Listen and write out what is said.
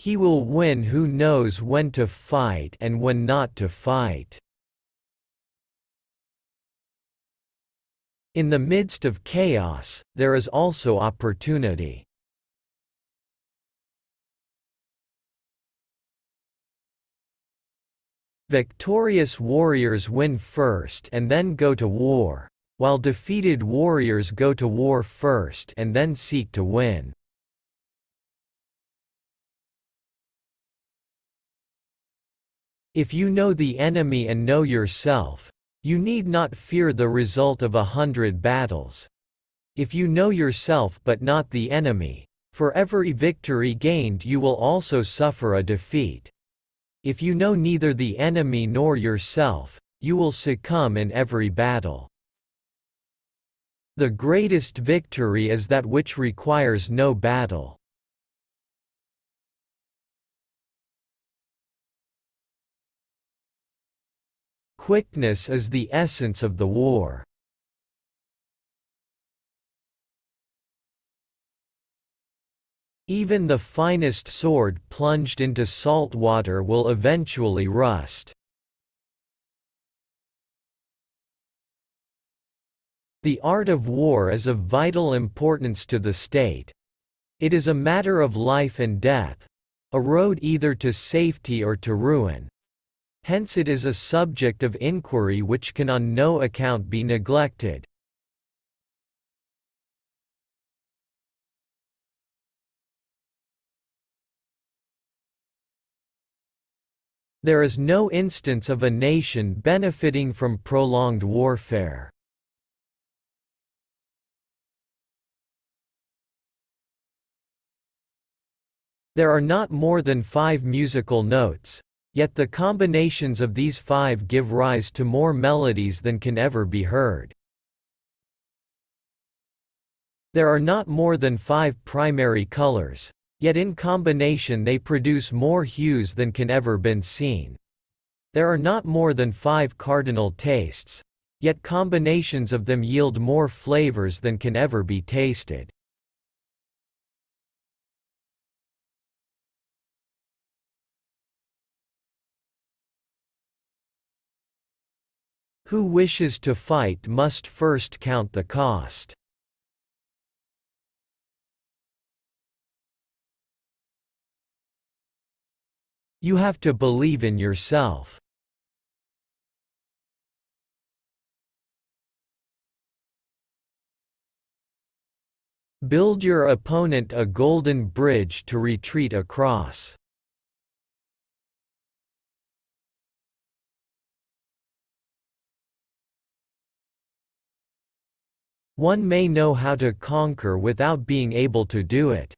He will win who knows when to fight and when not to fight. In the midst of chaos, there is also opportunity. Victorious warriors win first and then go to war, while defeated warriors go to war first and then seek to win. If you know the enemy and know yourself, you need not fear the result of 100 battles. If you know yourself but not the enemy, for every victory gained you will also suffer a defeat. If you know neither the enemy nor yourself, you will succumb in every battle. The greatest victory is that which requires no battle. Quickness is the essence of the war. Even the finest sword plunged into salt water will eventually rust. The art of war is of vital importance to the state. It is a matter of life and death, a road either to safety or to ruin. Hence it is a subject of inquiry which can on no account be neglected. There is no instance of a nation benefiting from prolonged warfare. There are not more than 5 musical notes, yet the combinations of these 5 give rise to more melodies than can ever be heard. There are not more than 5 primary colors, yet in combination they produce more hues than can ever been seen. There are not more than 5 cardinal tastes, yet combinations of them yield more flavors than can ever be tasted. Who wishes to fight must first count the cost. You have to believe in yourself. Build your opponent a golden bridge to retreat across. One may know how to conquer without being able to do it.